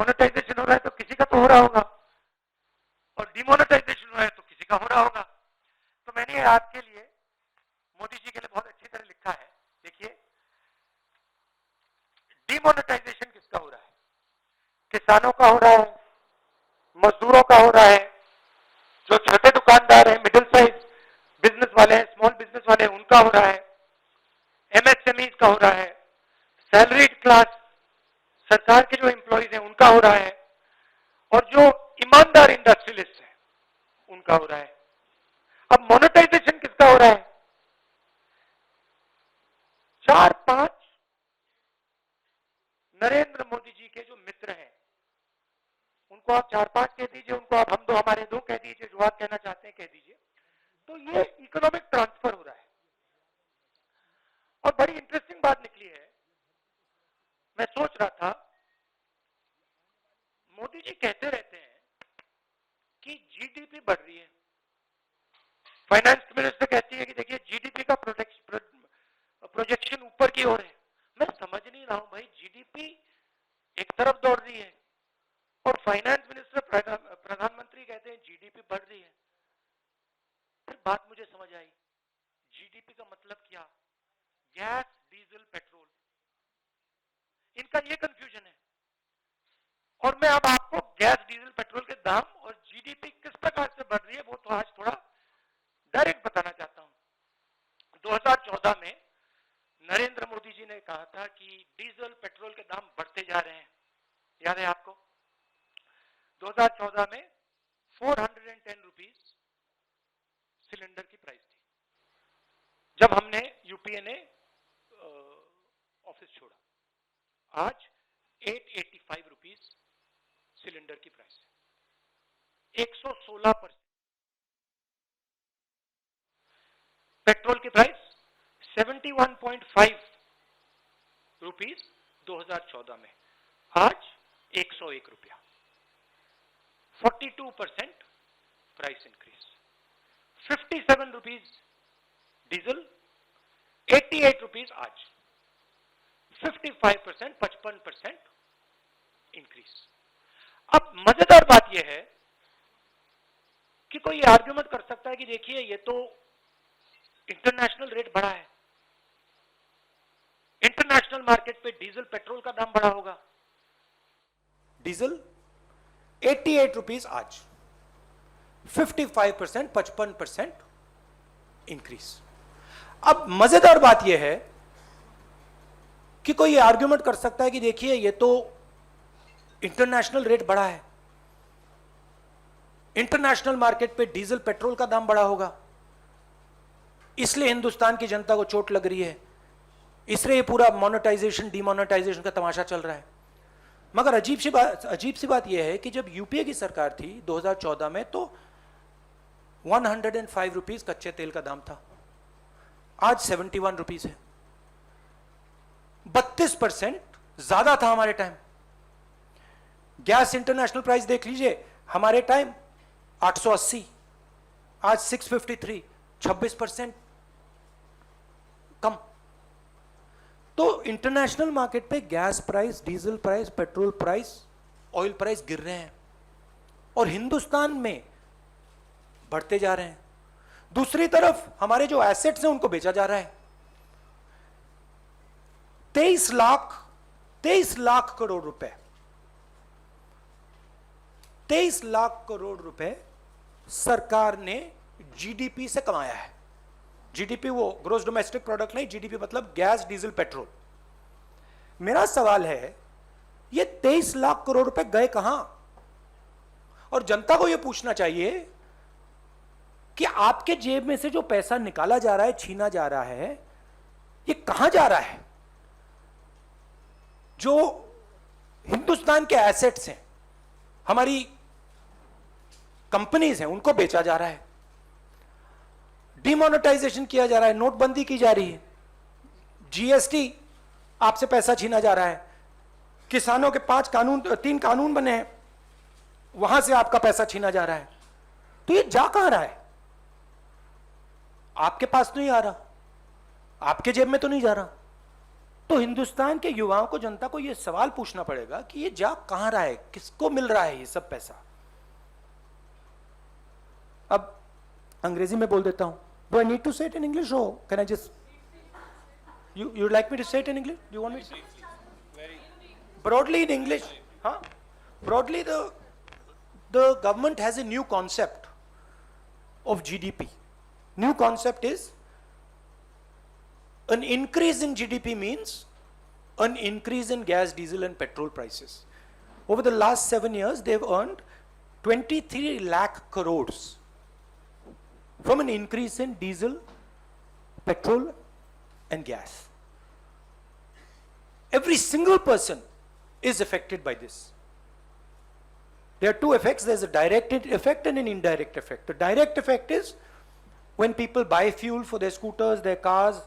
Monetization हो रहा है तो किसी का तो हो रहा होगा, और डिमोनेटाइजेशन हो रहा है तो किसी का हो रहा होगा। तो मैंने आपके लिए, मोदी जी के लिए बहुत अच्छी तरह लिखा है। देखिए, डिमोनेटाइजेशन किसका हो रहा है? किसानों का हो रहा है, मजदूरों का हो रहा है, जो छोटे दुकानदार हैं, मिडिल साइज बिजनेस वाले हैं, स्मॉल बिजनेस वाले हैं, उनका हो रहा है, एमएसएमईज का हो रहा है, सैलरीड क्लास सरकार के जो एम्प्लॉइज हैं उनका हो रहा है, और जो ईमानदार इंडस्ट्रियलिस्ट हैं उनका हो रहा है। अब मोनेटाइजेशन किसका हो रहा है? 4-5 नरेंद्र मोदी जी के जो मित्र हैं, उनको आप 4-5 कह दीजिए, उनको आप हम दो हमारे दो कह दीजिए, जो आप कहना चाहते हैं कह दीजिए। तो ये इकोनॉमिक ट्रांसफर हो रहा है। और बड़ी इंटरेस्टिंग बात निकली है, मैं सोच रहा था, मोदी जी कहते रहते हैं कि जीडीपी बढ़ रही है, फाइनेंस मिनिस्टर कहती है कि देखिए जीडीपी का प्रोजेक्शन ऊपर की ओर है। मैं समझ नहीं रहा हूं भाई, जीडीपी एक तरफ दौड़ रही है और फाइनेंस मिनिस्टर प्रधानमंत्री कहते हैं जीडीपी बढ़ रही है। फिर बात मुझे समझ आई, जीडीपी का मतलब क्या? गैस, डीजल, पेट्रोल, इनका ये कंफ्यूजन है। और मैं अब आपको गैस, डीजल, पेट्रोल के दाम और जीडीपी किस प्रकार से बढ़ रही है वो तो आज थोड़ा डायरेक्ट बताना चाहता हूं। 2014 में नरेंद्र मोदी जी ने कहा था कि डीजल, पेट्रोल के दाम बढ़ते जा रहे हैं, याद है आपको? 2014 में 410 रुपीज सिलेंडर की प्राइस थी जब हमने, यूपीए ने ऑफिस छोड़ा। आज 885 रुपीज सिलेंडर की प्राइस है, 116%। पेट्रोल की प्राइस 71.5 रुपीज 2014 में, आज 101 रुपया, 42% price increase. 57 rupees diesel, 88 rupees आज, 55%, 55% इंक्रीज। अब मजेदार बात यह है कि कोई आर्ग्यूमेंट कर सकता है कि देखिए ये तो इंटरनेशनल रेट बढ़ा है, इंटरनेशनल मार्केट पे डीजल, पेट्रोल का दाम बढ़ा होगा। डीजल 88 रुपीज आज, 55%, 55% इंक्रीज। अब मजेदार बात यह है कि कोई आर्ग्यूमेंट कर सकता है कि देखिए ये तो इंटरनेशनल रेट बढ़ा है, इंटरनेशनल मार्केट पे डीजल, पेट्रोल का दाम बढ़ा होगा, इसलिए हिंदुस्तान की जनता को चोट लग रही है, इसलिए ये पूरा मोनेटाइजेशन, डिमोनेटाइजेशन का तमाशा चल रहा है। मगर अजीब सी बात यह है कि जब यूपीए की सरकार थी 2014 में, तो 105 रुपीज कच्चे तेल का दाम था, आज 71 रुपीज है, 32% ज्यादा था हमारे टाइम। गैस इंटरनेशनल प्राइस देख लीजिए, हमारे टाइम 880, आज 653, 26% कम। तो इंटरनेशनल मार्केट पे gas price, diesel price, petrol price, oil price गिर रहे हैं और हिंदुस्तान में बढ़ते जा रहे हैं। दूसरी तरफ हमारे जो एसेट्स हैं उनको बेचा जा रहा है। 23 लाख करोड़ रुपए, 23 लाख करोड़ रुपए सरकार ने जीडीपी से कमाया है। जीडीपी वो ग्रोस डोमेस्टिक प्रोडक्ट नहीं, जीडीपी मतलब गैस, डीजल, पेट्रोल। मेरा सवाल है, ये 23 लाख करोड़ रुपए गए कहां? और जनता को यह पूछना चाहिए कि आपके जेब में से जो पैसा निकाला जा रहा है, छीना जा रहा है, ये कहां जा रहा है? जो हिंदुस्तान के एसेट्स हैं, हमारी कंपनीज हैं, उनको बेचा जा रहा है, डिमोनेटाइजेशन किया जा रहा है, नोटबंदी की जा रही है, जीएसटी आपसे पैसा छीना जा रहा है, किसानों के 3 कानून बने हैं, वहां से आपका पैसा छीना जा रहा है। तो ये जा कहां रहा है? आपके पास तो नहीं आ रहा, आपके जेब में तो नहीं जा रहा, तो हिंदुस्तान के युवाओं को, जनता को यह सवाल पूछना पड़ेगा कि ये जा कहां रहा है, किसको मिल रहा है ये सब पैसा। अब अंग्रेजी में बोल देता हूं। डू आई नीड टू से इट इन इंग्लिश और can I just you like me to say it in English? Do you want me to? Broadly in English, huh? Broadly, the government has a new concept of GDP. New concept is an increase in GDP means an increase in gas, diesel and petrol prices. Over the last 7 years, they've earned 23 lakh crores from an increase in diesel, petrol and gas. Every single person is affected by this. There are two effects. There's a direct effect and an indirect effect. The direct effect is when people buy fuel for their scooters, their cars,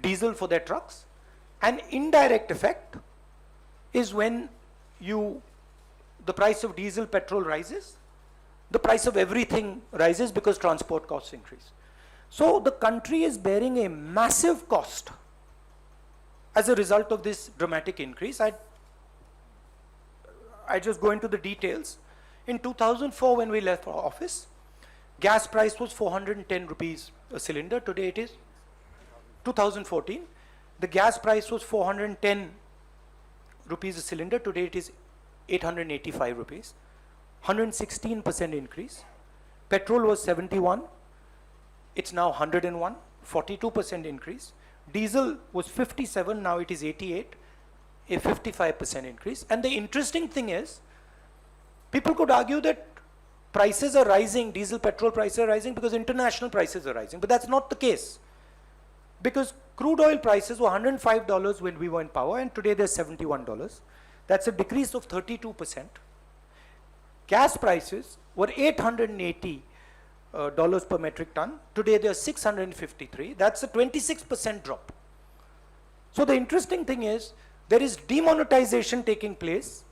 diesel for their trucks. An indirect effect is when the price of diesel, petrol rises, the price of everything rises because transport costs increase. So the country is bearing a massive cost as a result of this dramatic increase. I just go into the details. In 2004, when we left office, gas price was 410 rupees a cylinder. Today it is 2014. The gas price was 410 rupees a cylinder. Today it is 885 rupees. 116% increase. Petrol was 71. It's now 101, 42% increase. Diesel was 57, now it is 88, a 55% increase. And the interesting thing is, people could argue that prices are rising, diesel, petrol prices are rising because international prices are rising, but that's not the case. Because crude oil prices were $105 when we were in power, and today they're $71. That's a decrease of 32%. Gas prices were $880 per metric ton. Today they are 653. That's a 26% drop. So the interesting thing is, there is demonetization taking place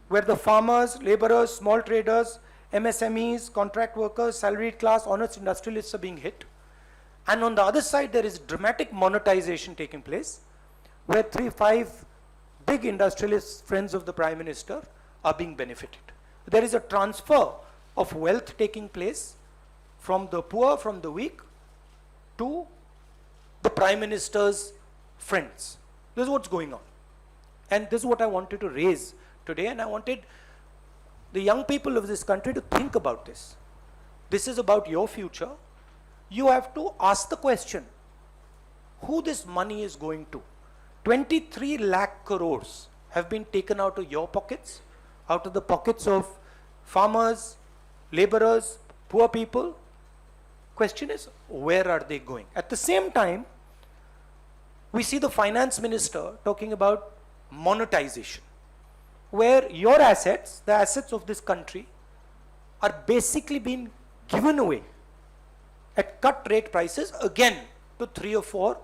where the farmers, laborers, small traders, MSMEs, contract workers, salaried class, honest industrialists are being hit. And on the other side, there is dramatic monetization taking place where 3-5 big industrialists, friends of the Prime Minister, are being benefited. There is a transfer of wealth taking place from the poor, from the weak, to the Prime Minister's friends. This is what's going on. And this is what I wanted to raise today, and I wanted the young people of this country to think about this. This is about your future. You have to ask the question, who this money is going to. 23 lakh crores have been taken out of your pockets, out of the pockets of farmers, laborers, poor people. Question is, where are they going? At the same time, we see the finance minister talking about monetization, where your assets, the assets of this country, are basically being given away at cut rate prices again to 3 or 4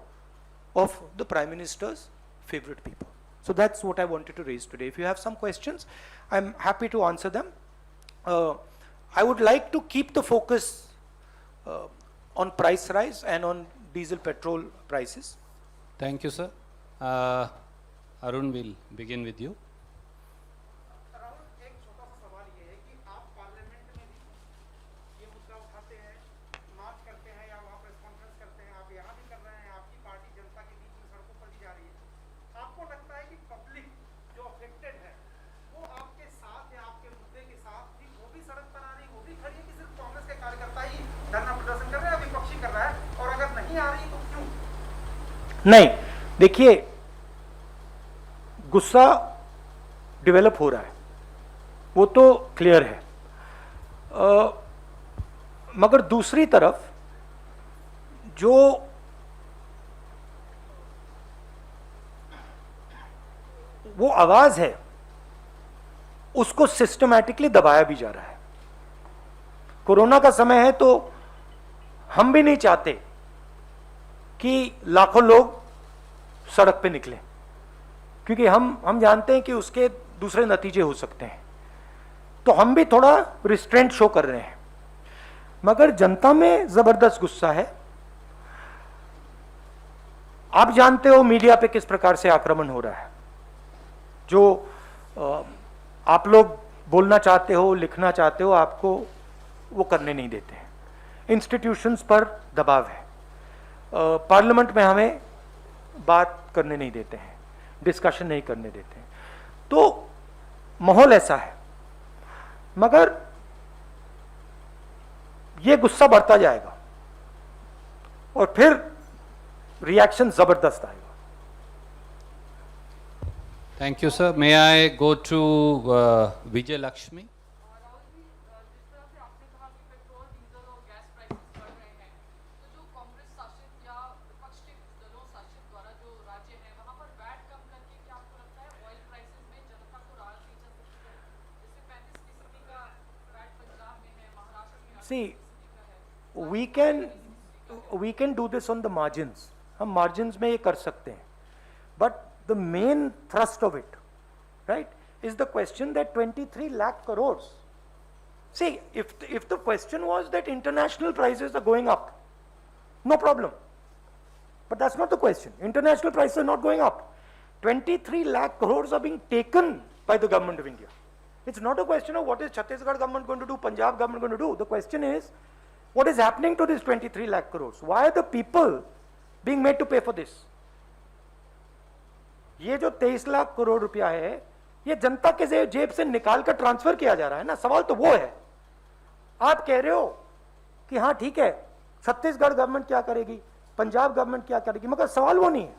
of the Prime Minister's favorite people. So that's what I wanted to raise today. If you have some questions, I'm happy to answer them. I would like to keep the focus on price rise and on diesel petrol prices. Thank you, sir. Arun will begin with you. नहीं, देखिए, गुस्सा develop हो रहा है, वो तो clear है, मगर दूसरी तरफ जो वो आवाज है उसको सिस्टमैटिकली दबाया भी जा रहा है। कोरोना का समय है तो हम भी नहीं चाहते कि लाखों लोग सड़क पे निकले, क्योंकि हम जानते हैं कि उसके दूसरे नतीजे हो सकते हैं, तो हम भी थोड़ा रिस्ट्रेंट शो कर रहे हैं। मगर जनता में जबरदस्त गुस्सा है। आप जानते हो मीडिया पे किस प्रकार से आक्रमण हो रहा है। जो आप लोग बोलना चाहते हो, लिखना चाहते हो, आपको वो करने नहीं देते हैं। इंस्टीट्यूशंस पर दबाव है। पार्लियामेंट में हमें बात करने नहीं देते हैं, डिस्कशन नहीं करने देते हैं। तो माहौल ऐसा है, मगर ये गुस्सा बढ़ता जाएगा और फिर रिएक्शन जबरदस्त आएगा। Thank you, sir. May I go to Vijay Lakshmi? Rahul ji, जिस तरह से आपने कहा कि पेट्रोल, डीजल और गैस प्राइसेस बढ़ रहे हैं, तो जो कांग्रेस शासित या विपक्ष के दलों शासित द्वारा जो राज्य है वहां पर वैट कम करके क्या आपको लगता है ऑयल प्राइसेस में जनता को राहत दी जा सकती है? जैसे 35% का वैट पंजाब में है, महाराष्ट्र में 8% See, का है। we can do this on the margins. हम margins में ये कर सकते हैं, but the main thrust of it, right, is the question that 23 lakh crores. See, if the question was that international prices are going up, no problem. But that's not the question. International prices are not going up. 23 lakh crores are being taken by the government of India. It's not a question of what is Chhattisgarh government going to do, Punjab government going to do. The question is, what is happening to these 23 lakh crores? Why are the people being made to pay for this? ये जो 23 लाख करोड़ रुपया है, ये जनता के जेब से निकाल कर ट्रांसफर किया जा रहा है ना। सवाल तो वो है। आप कह रहे हो कि हाँ ठीक है, छत्तीसगढ़ गवर्नमेंट क्या करेगी, पंजाब गवर्नमेंट क्या करेगी, मगर सवाल वो नहीं है।